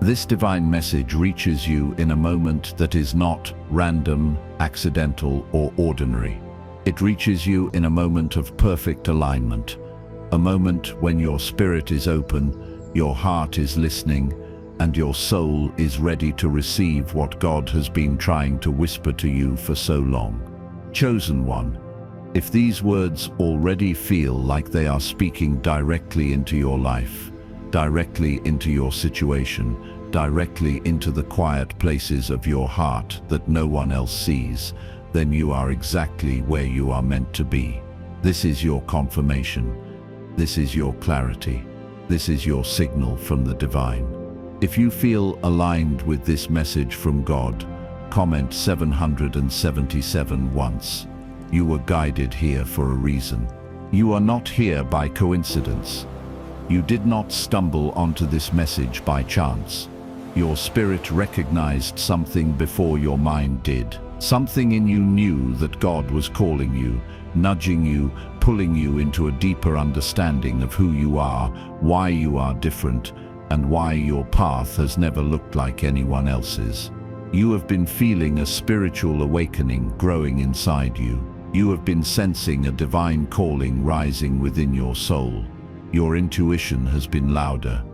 This divine message reaches you in a moment that is not random, accidental, or ordinary. It reaches you in a moment of perfect alignment, a moment when your spirit is open, your heart is listening, and your soul is ready to receive what God has been trying to whisper to you for so long. Chosen one, if these words already feel like they are speaking directly into your life, directly into your situation, directly into the quiet places of your heart that no one else sees, then you are exactly where you are meant to be. This is your confirmation. This is your clarity. This is your signal from the divine. If you feel aligned with this message from God, comment 777 once. You were guided here for a reason. You are not here by coincidence. You did not stumble onto this message by chance. Your spirit recognized something before your mind did. Something in you knew that God was calling you, nudging you, pulling you into a deeper understanding of who you are, why you are different, and why your path has never looked like anyone else's. You have been feeling a spiritual awakening growing inside you. You have been sensing a divine calling rising within your soul. Your intuition has been louder.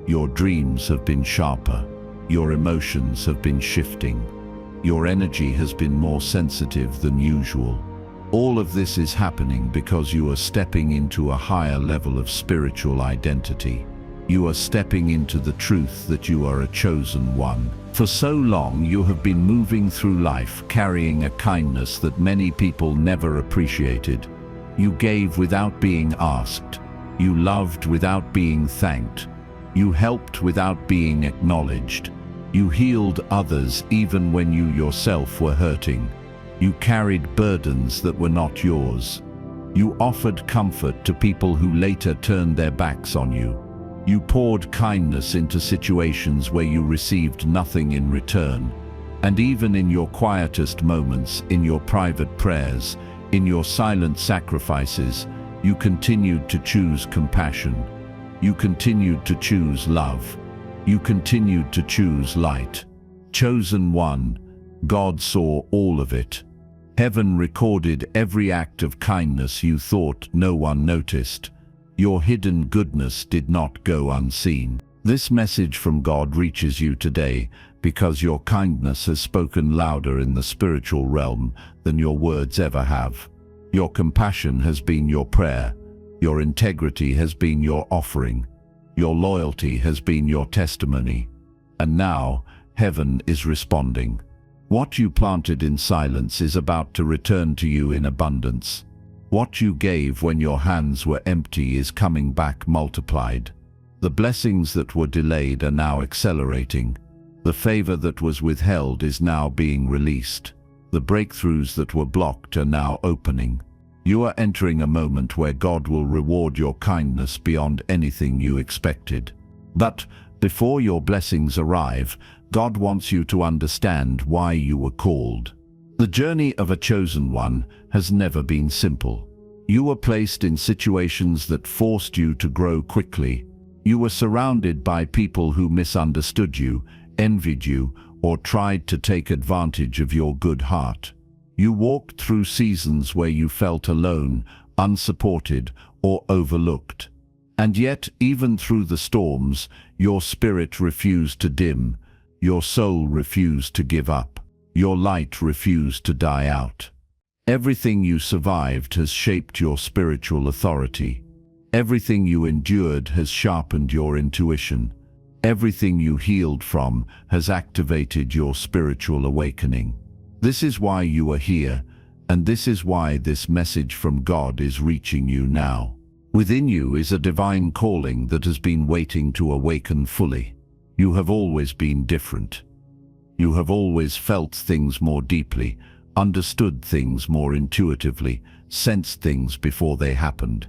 Your dreams have been sharper. Your emotions have been shifting. Your energy has been more sensitive than usual. All of this is happening because you are stepping into a higher level of spiritual identity. You are stepping into the truth that you are a chosen one. For so long you have been moving through life carrying a kindness that many people never appreciated. You gave without being asked. You loved without being thanked. You helped without being acknowledged. You healed others even when you yourself were hurting. You carried burdens that were not yours. You offered comfort to people who later turned their backs on you. You poured kindness into situations where you received nothing in return. And even in your quietest moments, in your private prayers, in your silent sacrifices, you continued to choose compassion. You continued to choose love. You continued to choose light. Chosen one, God saw all of it. Heaven recorded every act of kindness you thought no one noticed. Your hidden goodness did not go unseen. This message from God reaches you today because your kindness has spoken louder in the spiritual realm than your words ever have. Your compassion has been your prayer. Your integrity has been your offering. Your loyalty has been your testimony. And now, heaven is responding. What you planted in silence is about to return to you in abundance. What you gave when your hands were empty is coming back multiplied. The blessings that were delayed are now accelerating. The favor that was withheld is now being released. The breakthroughs that were blocked are now opening. You are entering a moment where God will reward your kindness beyond anything you expected. But before your blessings arrive, God wants you to understand why you were called. The journey of a chosen one has never been simple. You were placed in situations that forced you to grow quickly. You were surrounded by people who misunderstood you, envied you, or tried to take advantage of your good heart. You walked through seasons where you felt alone, unsupported, or overlooked. And yet, even through the storms, your spirit refused to dim. Your soul refused to give up. Your light refused to die out. Everything you survived has shaped your spiritual authority. Everything you endured has sharpened your intuition. Everything you healed from has activated your spiritual awakening. This is why you are here, and this is why this message from God is reaching you now. Within you is a divine calling that has been waiting to awaken fully. You have always been different. You have always felt things more deeply, understood things more intuitively, sensed things before they happened.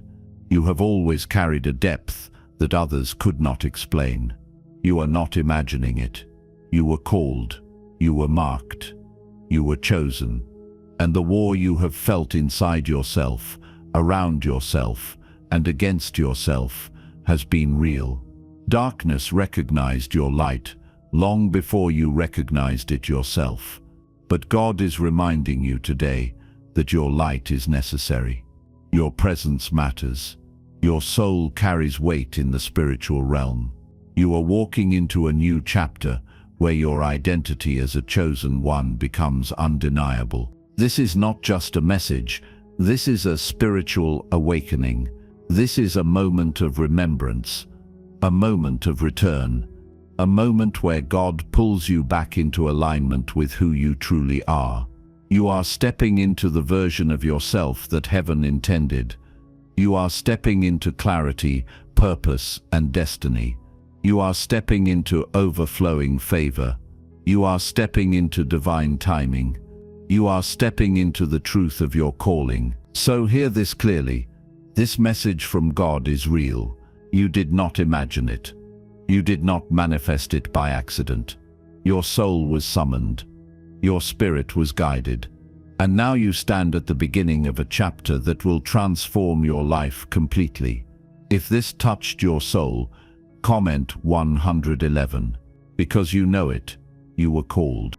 You have always carried a depth that others could not explain. You are not imagining it. You were called. You were marked. You were chosen. And the war you have felt inside yourself, around yourself, and against yourself has been real. Darkness recognized your light, long before you recognized it yourself. But God is reminding you today that your light is necessary. Your presence matters. Your soul carries weight in the spiritual realm. You are walking into a new chapter where your identity as a chosen one becomes undeniable. This is not just a message. This is a spiritual awakening. This is a moment of remembrance, a moment of return, a moment where God pulls you back into alignment with who you truly are. You are stepping into the version of yourself that heaven intended. You are stepping into clarity, purpose, and destiny. You are stepping into overflowing favor. You are stepping into divine timing. You are stepping into the truth of your calling. So hear this clearly. This message from God is real. You did not imagine it. You did not manifest it by accident. Your soul was summoned. Your spirit was guided. And now you stand at the beginning of a chapter that will transform your life completely. If this touched your soul, comment 111. Because you know it, you were called.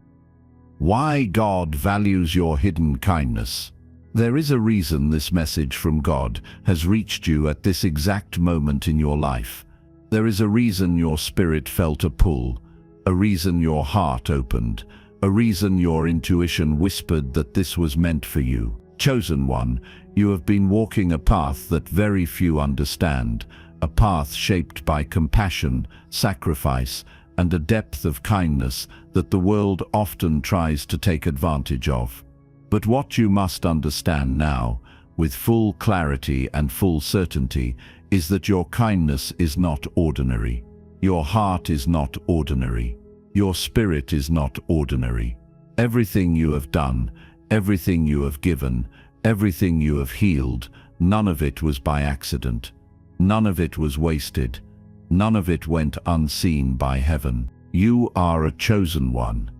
Why God values your hidden kindness. There is a reason this message from God has reached you at this exact moment in your life. There is a reason your spirit felt a pull, a reason your heart opened, a reason your intuition whispered that this was meant for you. Chosen one, you have been walking a path that very few understand, a path shaped by compassion, sacrifice, and a depth of kindness that the world often tries to take advantage of. But what you must understand now, with full clarity and full certainty, is that your kindness is not ordinary. Your heart is not ordinary. Your spirit is not ordinary. Everything you have done, everything you have given, everything you have healed, none of it was by accident. None of it was wasted. None of it went unseen by heaven. You are a chosen one,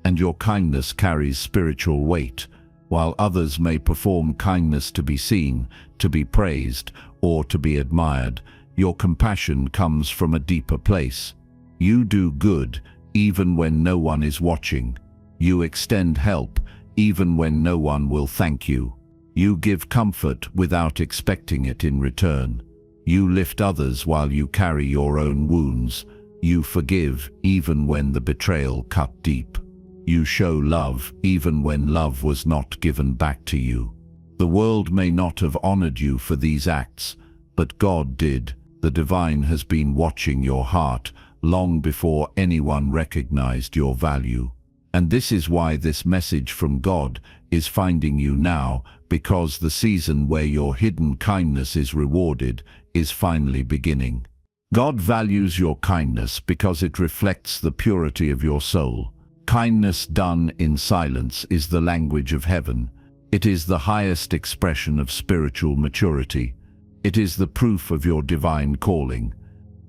and your kindness carries spiritual weight. While others may perform kindness to be seen, to be praised, or to be admired, your compassion comes from a deeper place. You do good even when no one is watching. You extend help even when no one will thank you. You give comfort without expecting it in return. You lift others while you carry your own wounds. You forgive even when the betrayal cut deep. You show love even when love was not given back to you. The world may not have honored you for these acts, but God did. The divine has been watching your heart long before anyone recognized your value. And this is why this message from God is finding you now, because the season where your hidden kindness is rewarded is finally beginning. God values your kindness because it reflects the purity of your soul. Kindness done in silence is the language of heaven. It is the highest expression of spiritual maturity. It is the proof of your divine calling.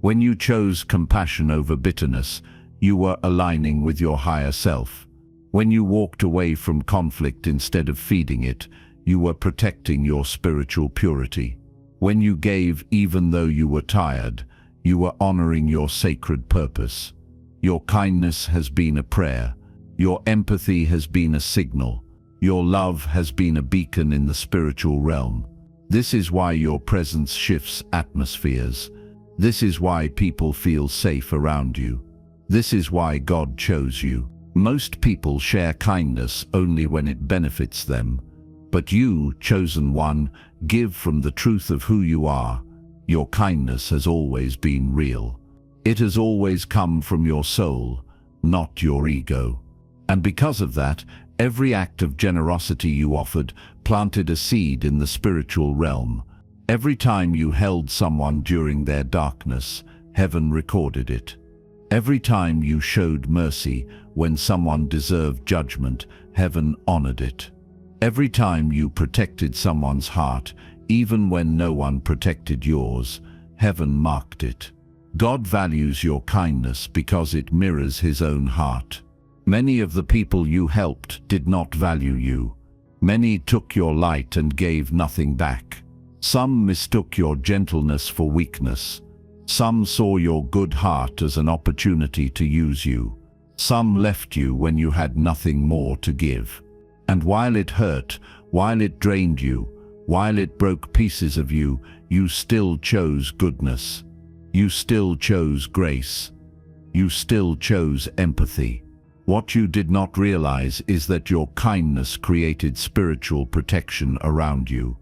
When you chose compassion over bitterness, you were aligning with your higher self. When you walked away from conflict instead of feeding it, you were protecting your spiritual purity. When you gave even though you were tired, you were honoring your sacred purpose. Your kindness has been a prayer. Your empathy has been a signal. Your love has been a beacon in the spiritual realm. This is why your presence shifts atmospheres. This is why people feel safe around you. This is why God chose you. Most people share kindness only when it benefits them. But you, chosen one, give from the truth of who you are. Your kindness has always been real. It has always come from your soul, not your ego. And because of that, every act of generosity you offered planted a seed in the spiritual realm. Every time you held someone during their darkness, heaven recorded it. Every time you showed mercy when someone deserved judgment, heaven honored it. Every time you protected someone's heart, even when no one protected yours, heaven marked it. God values your kindness because it mirrors his own heart. Many of the people you helped did not value you. Many took your light and gave nothing back. Some mistook your gentleness for weakness. Some saw your good heart as an opportunity to use you. Some left you when you had nothing more to give. And while it hurt, while it drained you, while it broke pieces of you, you still chose goodness. You still chose grace. You still chose empathy. What you did not realize is that your kindness created spiritual protection around you.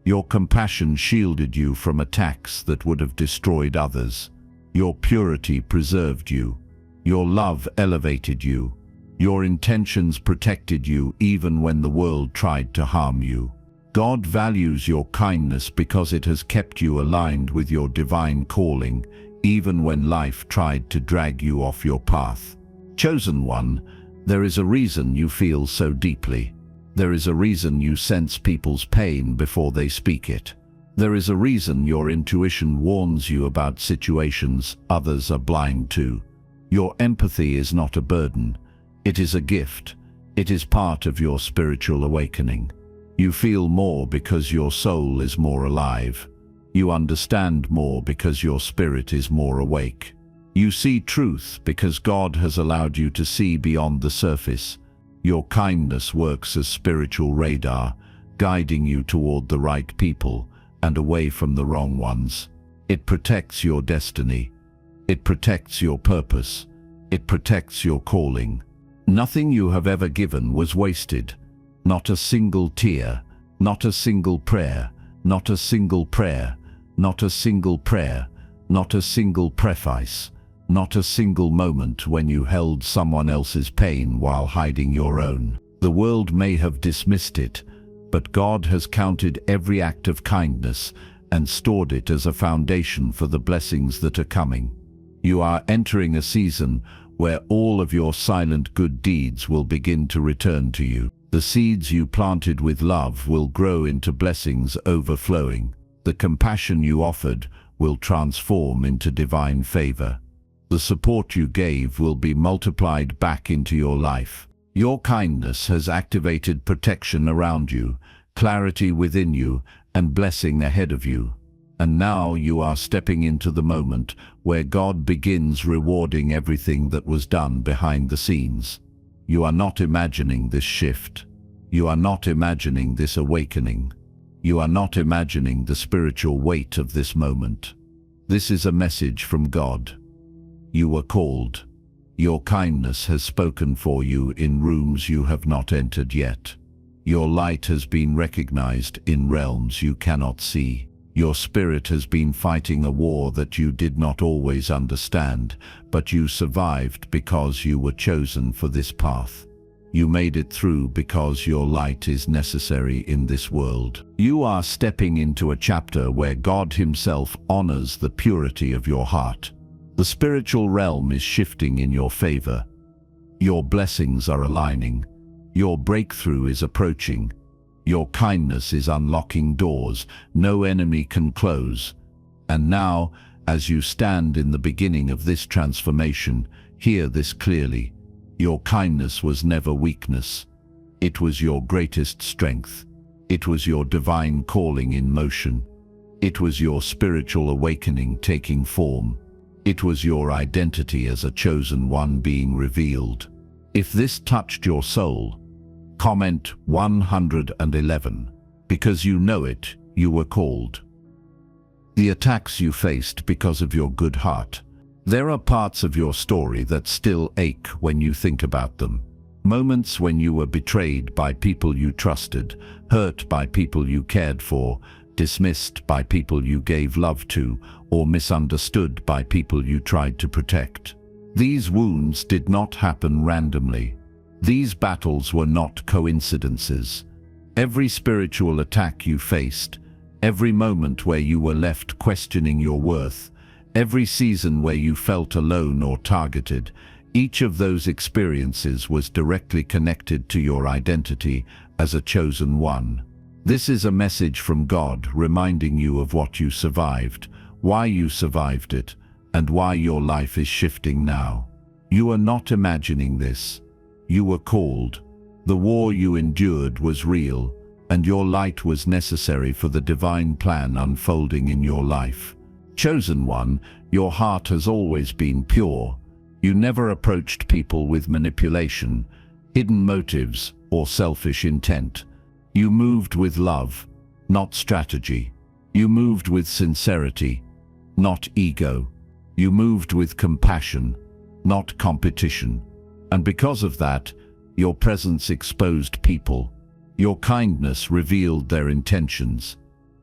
Your compassion shielded you from attacks that would have destroyed others. Your purity preserved you. Your love elevated you. Your intentions protected you even when the world tried to harm you. God values your kindness because it has kept you aligned with your divine calling, even when life tried to drag you off your path. Chosen one, there is a reason you feel so deeply. There is a reason you sense people's pain before they speak it. There is a reason your intuition warns you about situations others are blind to. Your empathy is not a burden. It is a gift. It is part of your spiritual awakening. You feel more because your soul is more alive. You understand more because your spirit is more awake. You see truth because God has allowed you to see beyond the surface. Your kindness works as spiritual radar, guiding you toward the right people and away from the wrong ones. It protects your destiny. It protects your purpose. It protects your calling. Nothing you have ever given was wasted. Not a single tear, not a single prayer, not a single prayer, not a single prayer, not a single preface, not a single moment when you held someone else's pain while hiding your own. The world may have dismissed it, but God has counted every act of kindness and stored it as a foundation for the blessings that are coming. You are entering a season where all of your silent good deeds will begin to return to you. The seeds you planted with love will grow into blessings overflowing. The compassion you offered will transform into divine favor. The support you gave will be multiplied back into your life. Your kindness has activated protection around you, clarity within you, and blessing ahead of you. And now you are stepping into the moment where God begins rewarding everything that was done behind the scenes. You are not imagining this shift. You are not imagining this awakening. You are not imagining the spiritual weight of this moment. This is a message from God. You were called. Your kindness has spoken for you in rooms you have not entered yet. Your light has been recognized in realms you cannot see. Your spirit has been fighting a war that you did not always understand, but you survived because you were chosen for this path. You made it through because your light is necessary in this world. You are stepping into a chapter where God Himself honors the purity of your heart. The spiritual realm is shifting in your favor. Your blessings are aligning. Your breakthrough is approaching. Your kindness is unlocking doors no enemy can close. And now, as you stand in the beginning of this transformation, hear this clearly. Your kindness was never weakness. It was your greatest strength. It was your divine calling in motion. It was your spiritual awakening taking form. It was your identity as a chosen one being revealed. If this touched your soul, comment 111. Because you know it, you were called. The attacks you faced because of your good heart. There are parts of your story that still ache when you think about them. Moments when you were betrayed by people you trusted, hurt by people you cared for, dismissed by people you gave love to, or misunderstood by people you tried to protect. These wounds did not happen randomly. These battles were not coincidences. Every spiritual attack you faced, every moment where you were left questioning your worth, every season where you felt alone or targeted, each of those experiences was directly connected to your identity as a chosen one. This is a message from God reminding you of what you survived, why you survived it, and why your life is shifting now. You are not imagining this. You were called. The war you endured was real, and your light was necessary for the divine plan unfolding in your life. Chosen one, your heart has always been pure. You never approached people with manipulation, hidden motives, or selfish intent. You moved with love, not strategy. You moved with sincerity, not ego. You moved with compassion, not competition. And because of that, your presence exposed people. Your kindness revealed their intentions.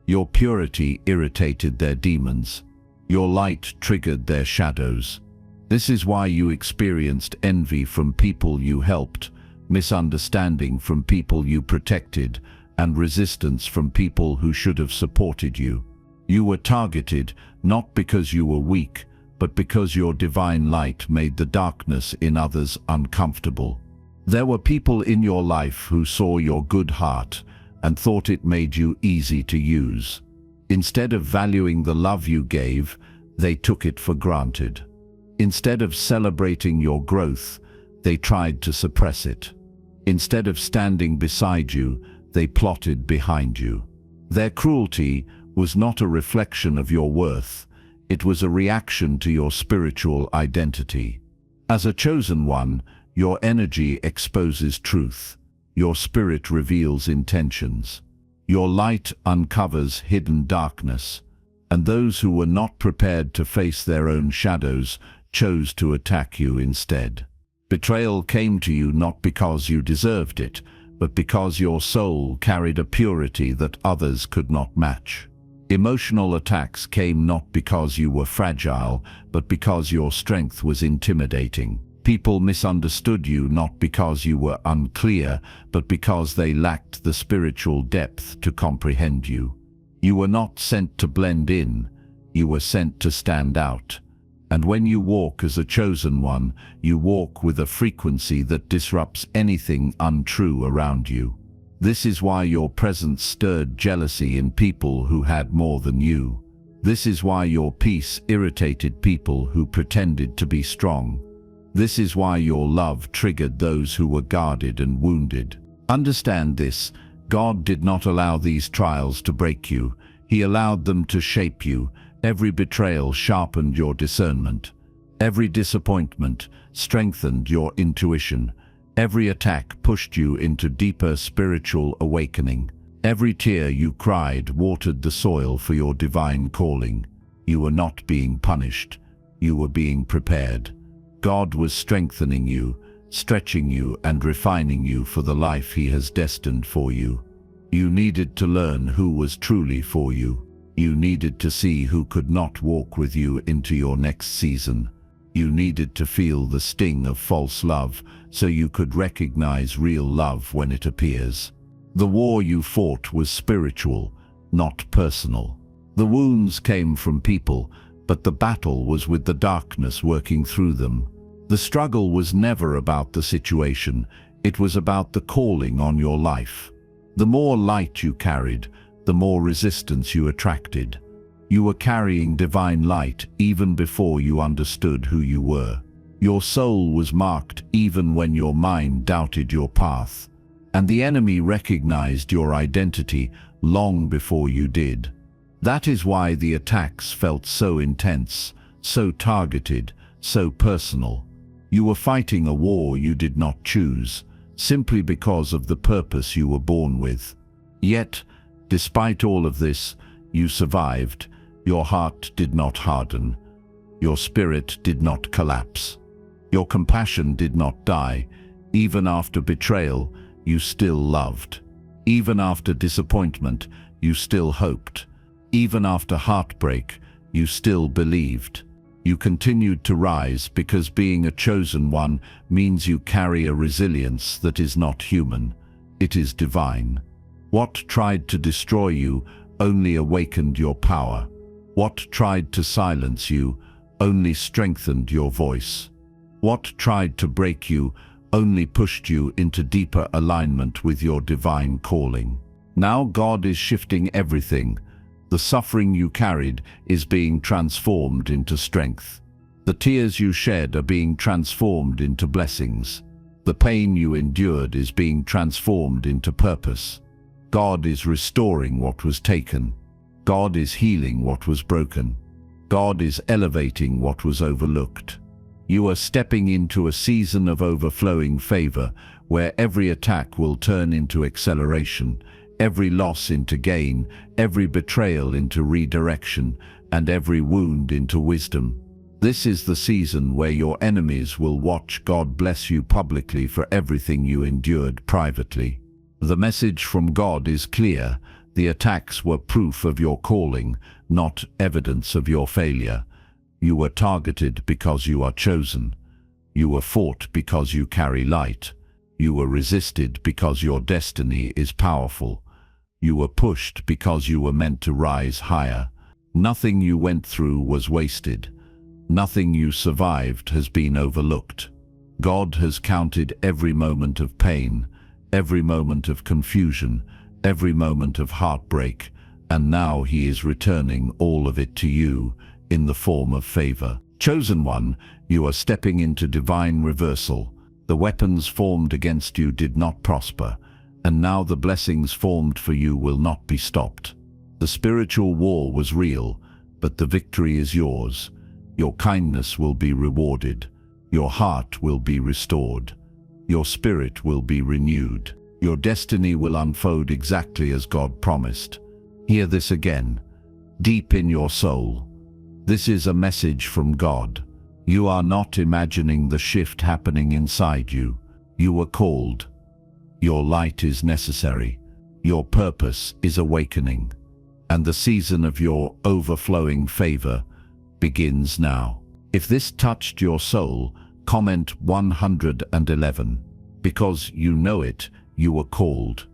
Your purity irritated their demons. Your light triggered their shadows. This is why you experienced envy from people you helped, misunderstanding from people you protected, and resistance from people who should have supported you. You were targeted not because you were weak, but because your divine light made the darkness in others uncomfortable. There were people in your life who saw your good heart and thought it made you easy to use. Instead of valuing the love you gave, they took it for granted. Instead of celebrating your growth, they tried to suppress it. Instead of standing beside you, they plotted behind you. Their cruelty was not a reflection of your worth. It was a reaction to your spiritual identity. As a chosen one, your energy exposes truth. Your spirit reveals intentions. Your light uncovers hidden darkness. And those who were not prepared to face their own shadows chose to attack you instead. Betrayal came to you not because you deserved it, but because your soul carried a purity that others could not match. Emotional attacks came not because you were fragile, but because your strength was intimidating. People misunderstood you not because you were unclear, but because they lacked the spiritual depth to comprehend you. You were not sent to blend in, you were sent to stand out. And when you walk as a chosen one, you walk with a frequency that disrupts anything untrue around you. This is why your presence stirred jealousy in people who had more than you. This is why your peace irritated people who pretended to be strong. This is why your love triggered those who were guarded and wounded. Understand this: God did not allow these trials to break you. He allowed them to shape you. Every betrayal sharpened your discernment. Every disappointment strengthened your intuition. Every attack pushed you into deeper spiritual awakening. Every tear you cried watered the soil for your divine calling. You were not being punished. You were being prepared. God was strengthening you, stretching you, and refining you for the life He has destined for you. You needed to learn who was truly for you. You needed to see who could not walk with you into your next season. You needed to feel the sting of false love so you could recognize real love when it appears. The war you fought was spiritual, not personal. The wounds came from people, but the battle was with the darkness working through them. The struggle was never about the situation, it was about the calling on your life. The more light you carried, the more resistance you attracted. You were carrying divine light even before you understood who you were. Your soul was marked even when your mind doubted your path. And the enemy recognized your identity long before you did. That is why the attacks felt so intense, so targeted, so personal. You were fighting a war you did not choose, simply because of the purpose you were born with. Yet, despite all of this, you survived. Your heart did not harden. Your spirit did not collapse. Your compassion did not die. Even after betrayal, you still loved. Even after disappointment, you still hoped. Even after heartbreak, you still believed. You continued to rise because being a chosen one means you carry a resilience that is not human. It is divine. What tried to destroy you only awakened your power. What tried to silence you only strengthened your voice. What tried to break you only pushed you into deeper alignment with your divine calling. Now God is shifting everything. The suffering you carried is being transformed into strength. The tears you shed are being transformed into blessings. The pain you endured is being transformed into purpose. God is restoring what was taken. God is healing what was broken. God is elevating what was overlooked. You are stepping into a season of overflowing favor, where every attack will turn into acceleration, every loss into gain, every betrayal into redirection, and every wound into wisdom. This is the season where your enemies will watch God bless you publicly for everything you endured privately. The message from God is clear. The attacks were proof of your calling, not evidence of your failure. You were targeted because you are chosen. You were fought because you carry light. You were resisted because your destiny is powerful. You were pushed because you were meant to rise higher. Nothing you went through was wasted. Nothing you survived has been overlooked. God has counted every moment of pain, every moment of confusion, every moment of heartbreak, and now He is returning all of it to you in the form of favor. Chosen one, you are stepping into divine reversal. The weapons formed against you did not prosper, and now the blessings formed for you will not be stopped. The spiritual war was real, but the victory is yours. Your kindness will be rewarded. Your heart will be restored. Your spirit will be renewed. Your destiny will unfold exactly as God promised. Hear this again, deep in your soul. This is a message from God. You are not imagining the shift happening inside you. You were called. Your light is necessary. Your purpose is awakening. And the season of your overflowing favor begins now. If this touched your soul, comment 111. Because you know it, you were called.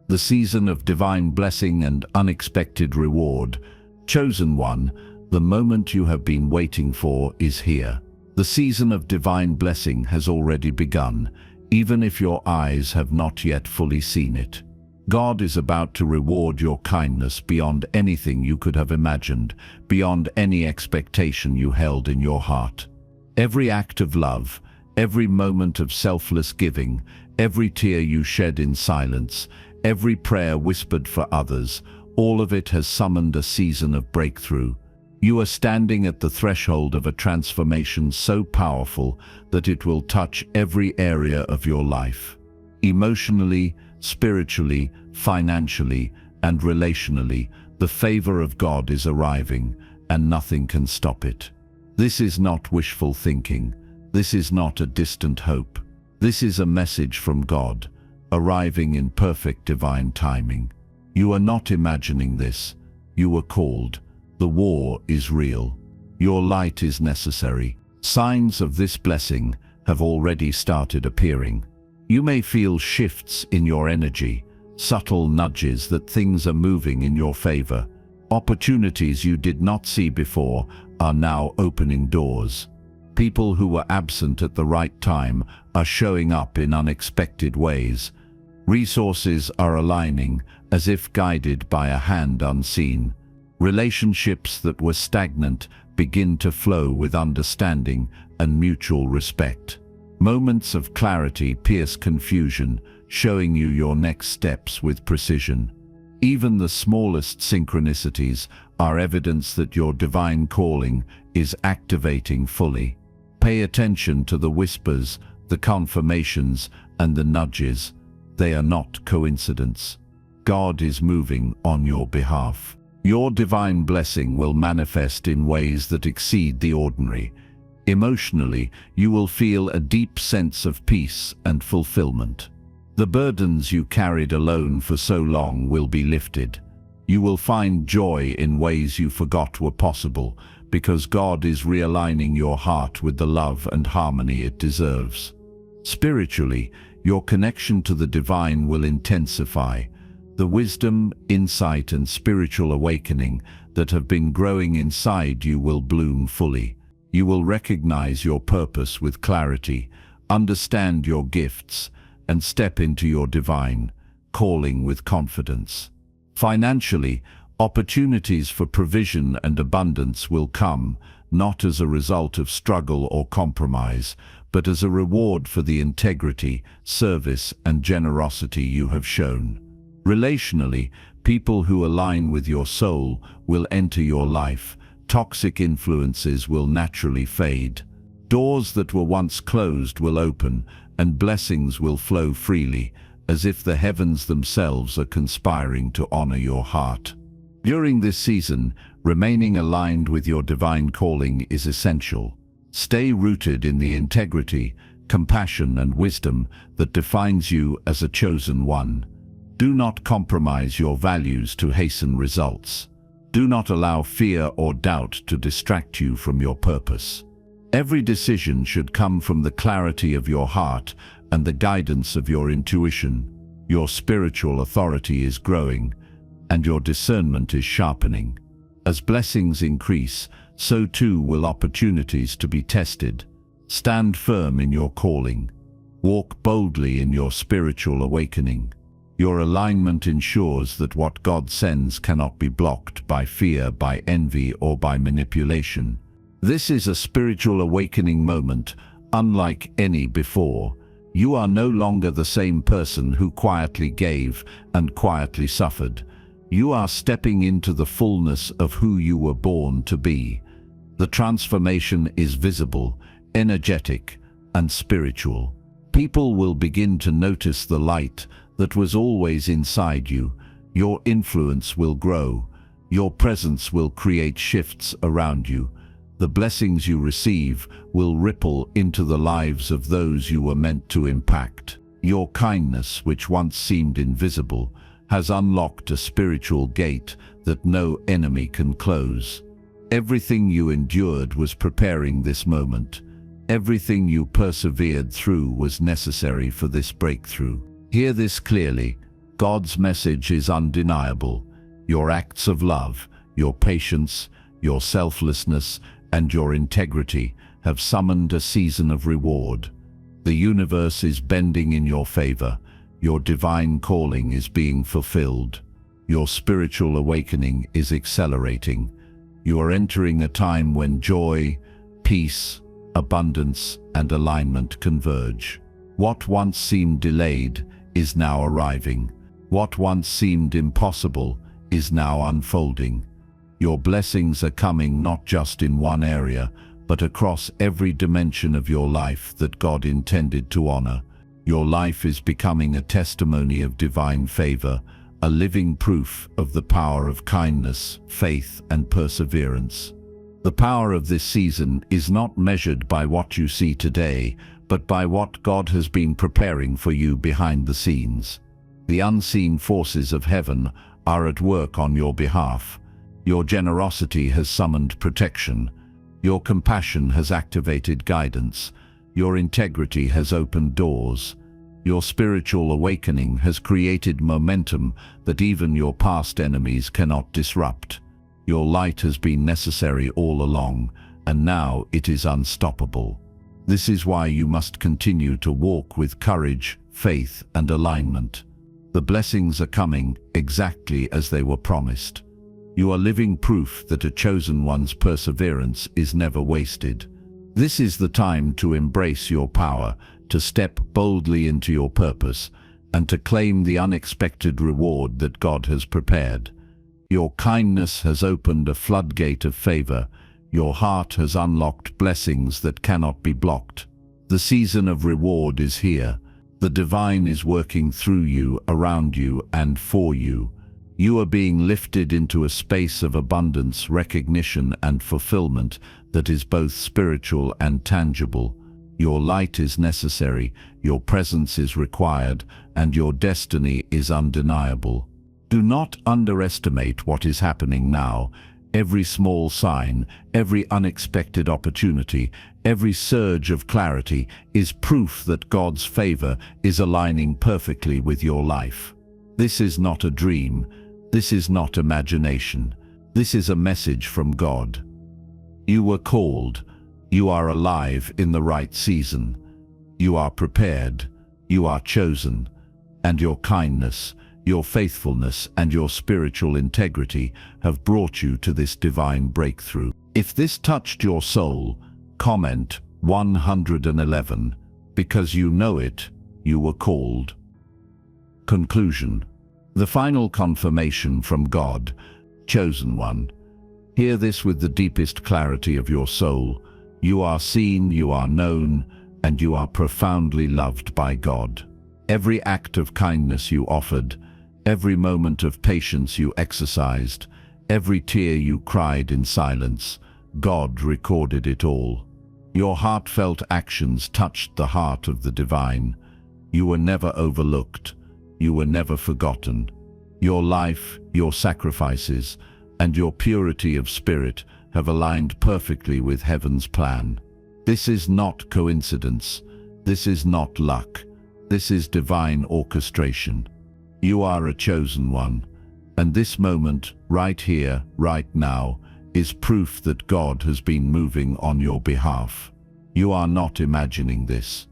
The season of divine blessing and unexpected reward. Chosen one, the moment you have been waiting for is here. The season of divine blessing has already begun, even if your eyes have not yet fully seen it. God is about to reward your kindness beyond anything you could have imagined, beyond any expectation you held in your heart. Every act of love, every moment of selfless giving, every tear you shed in silence, every prayer whispered for others, all of it has summoned a season of breakthrough. You are standing at the threshold of a transformation so powerful that it will touch every area of your life. Emotionally, spiritually, financially, and relationally, the favor of God is arriving, and nothing can stop it. This is not wishful thinking. This is not a distant hope. This is a message from God, arriving in perfect divine timing. You are not imagining this. You were called. The war is real. Your light is necessary. Signs of this blessing have already started appearing. You may feel shifts in your energy, subtle nudges that things are moving in your favor. Opportunities you did not see before are now opening doors. People who were absent at the right time are showing up in unexpected ways. Resources are aligning as if guided by a hand unseen. Relationships that were stagnant begin to flow with understanding and mutual respect. Moments of clarity pierce confusion, showing you your next steps with precision. Even the smallest synchronicities are evidence that your divine calling is activating fully. Pay attention to the whispers, the confirmations, and the nudges. They are not coincidence. God is moving on your behalf. Your divine blessing will manifest in ways that exceed the ordinary. Emotionally, you will feel a deep sense of peace and fulfillment. The burdens you carried alone for so long will be lifted. You will find joy in ways you forgot were possible, because God is realigning your heart with the love and harmony it deserves. Spiritually, your connection to the divine will intensify. The wisdom, insight, and spiritual awakening that have been growing inside you will bloom fully. You will recognize your purpose with clarity, understand your gifts, and step into your divine calling with confidence. Financially, opportunities for provision and abundance will come, not as a result of struggle or compromise, but as a reward for the integrity, service, and generosity you have shown. Relationally, people who align with your soul will enter your life, Toxic influences will naturally fade. Doors that were once closed will open, and blessings will flow freely, as if the heavens themselves are conspiring to honor your heart. During this season, remaining aligned with your divine calling is essential. Stay rooted in the integrity, compassion, and wisdom that defines you as a chosen one. Do not compromise your values to hasten results. Do not allow fear or doubt to distract you from your purpose. Every decision should come from the clarity of your heart and the guidance of your intuition. Your spiritual authority is growing, and your discernment is sharpening. As blessings increase, so too will opportunities to be tested. Stand firm in your calling. Walk boldly in your spiritual awakening. Your alignment ensures that what God sends cannot be blocked by fear, by envy, or by manipulation. This is a spiritual awakening moment, unlike any before. You are no longer the same person who quietly gave and quietly suffered. You are stepping into the fullness of who you were born to be. The transformation is visible, energetic, and spiritual. People will begin to notice the light that was always inside you. Your influence will grow. Your presence will create shifts around you. The blessings you receive will ripple into the lives of those you were meant to impact. Your kindness, which once seemed invisible, has unlocked a spiritual gate that no enemy can close. Everything you endured was preparing this moment. Everything you persevered through was necessary for this breakthrough. Hear this clearly. God's message is undeniable. Your acts of love, your patience, your selflessness, and your integrity have summoned a season of reward. The universe is bending in your favor. Your divine calling is being fulfilled. Your spiritual awakening is accelerating. You are entering a time when joy, peace, abundance, and alignment converge. What once seemed delayed is now arriving. What once seemed impossible is now unfolding. Your blessings are coming not just in one area, but across every dimension of your life that God intended to honor. Your life is becoming a testimony of divine favor, a living proof of the power of kindness, faith, and perseverance. The power of this season is not measured by what you see today, but by what God has been preparing for you behind the scenes. The unseen forces of heaven are at work on your behalf. Your generosity has summoned protection. Your compassion has activated guidance. Your integrity has opened doors. Your spiritual awakening has created momentum that even your past enemies cannot disrupt. Your light has been necessary all along, and now it is unstoppable. This is why you must continue to walk with courage, faith, and alignment. The blessings are coming exactly as they were promised. You are living proof that a chosen one's perseverance is never wasted. This is the time to embrace your power, to step boldly into your purpose, and to claim the unexpected reward that God has prepared. Your kindness has opened a floodgate of favor. Your heart has unlocked blessings that cannot be blocked. The season of reward is here. The divine is working through you, around you, and for you. You are being lifted into a space of abundance, recognition, and fulfillment that is both spiritual and tangible. Your light is necessary, your presence is required, and your destiny is undeniable. Do not underestimate what is happening now. Every small sign, every unexpected opportunity, every surge of clarity is proof that God's favor is aligning perfectly with your life. This is not a dream. This is not imagination. This is a message from God. You were called. You are alive in the right season. You are prepared. You are chosen. And your kindness, your faithfulness, and your spiritual integrity have brought you to this divine breakthrough. If this touched your soul, comment 111. Because you know it, you were called. Conclusion. The final confirmation from God, chosen one. Hear this with the deepest clarity of your soul. You are seen, you are known, and you are profoundly loved by God. Every act of kindness you offered, every moment of patience you exercised, every tear you cried in silence, God recorded it all. Your heartfelt actions touched the heart of the divine. You were never overlooked. You were never forgotten. Your life, your sacrifices, and your purity of spirit have aligned perfectly with heaven's plan. This is not coincidence. This is not luck. This is divine orchestration. You are a chosen one, and this moment, right here, right now, is proof that God has been moving on your behalf. You are not imagining this.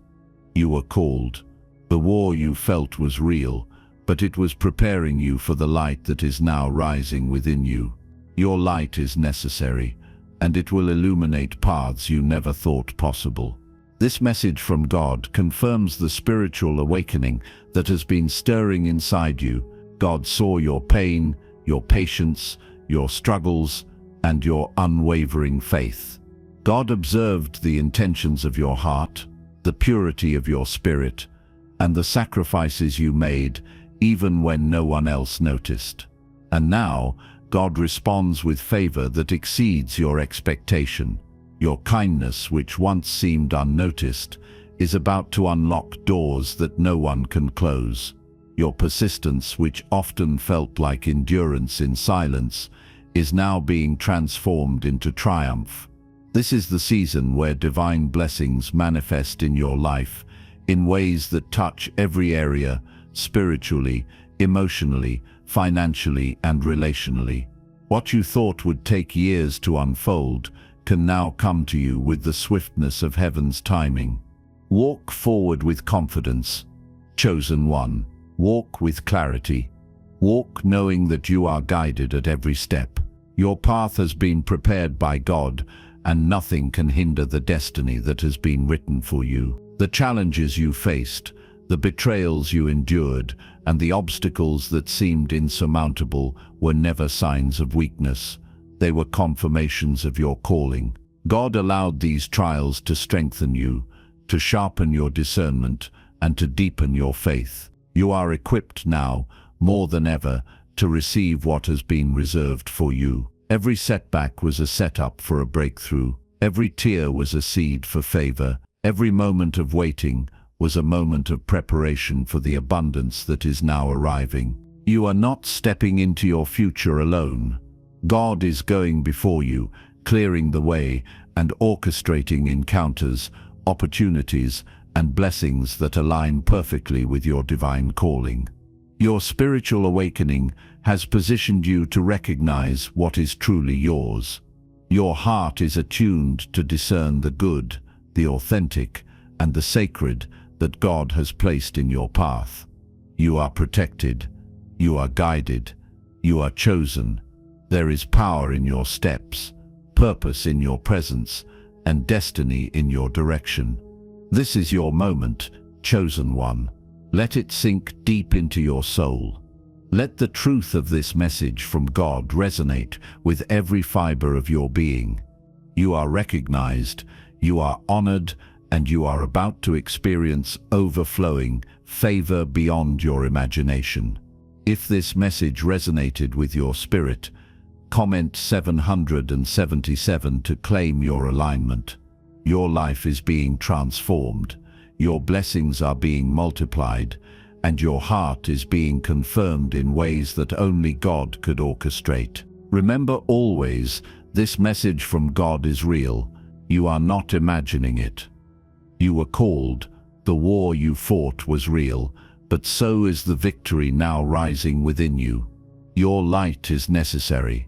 You were called. The war you felt was real, but it was preparing you for the light that is now rising within you. Your light is necessary, and it will illuminate paths you never thought possible. This message from God confirms the spiritual awakening that has been stirring inside you. God saw your pain, your patience, your struggles, and your unwavering faith. God observed the intentions of your heart, the purity of your spirit, and the sacrifices you made, even when no one else noticed. And now, God responds with favor that exceeds your expectation. Your kindness, which once seemed unnoticed, is about to unlock doors that no one can close. Your persistence, which often felt like endurance in silence, is now being transformed into triumph. This is the season where divine blessings manifest in your life in ways that touch every area, spiritually, emotionally, financially, and relationally. What you thought would take years to unfold can now come to you with the swiftness of heaven's timing. Walk forward with confidence. Chosen one, walk with clarity. Walk knowing that you are guided at every step. Your path has been prepared by God, and nothing can hinder the destiny that has been written for you. The challenges you faced, the betrayals you endured, and the obstacles that seemed insurmountable were never signs of weakness. They were confirmations of your calling. God allowed these trials to strengthen you, to sharpen your discernment, and to deepen your faith. You are equipped now, more than ever, to receive what has been reserved for you. Every setback was a setup for a breakthrough. Every tear was a seed for favor. Every moment of waiting was a moment of preparation for the abundance that is now arriving. You are not stepping into your future alone. God is going before you, clearing the way and orchestrating encounters, opportunities, and blessings that align perfectly with your divine calling. Your spiritual awakening has positioned you to recognize what is truly yours. Your heart is attuned to discern the good, the authentic, and the sacred that God has placed in your path. You are protected. You are guided. You are chosen. There is power in your steps, purpose in your presence, and destiny in your direction. This is your moment, chosen one. Let it sink deep into your soul. Let the truth of this message from God resonate with every fiber of your being. You are recognized, you are honored, and you are about to experience overflowing favor beyond your imagination. If this message resonated with your spirit, comment 777 to claim your alignment. Your life is being transformed. Your blessings are being multiplied, and your heart is being confirmed in ways that only God could orchestrate. Remember always, this message from God is real. You are not imagining it. You were called. The war you fought was real, but so is the victory now rising within you. Your light is necessary.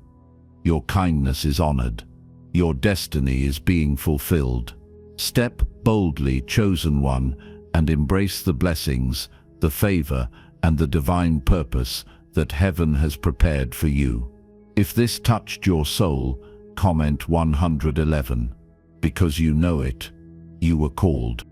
Your kindness is honored. Your destiny is being fulfilled. Step boldly, chosen one, and embrace the blessings, the favor, and the divine purpose that heaven has prepared for you. If this touched your soul, comment 111. Because you know it, you were called.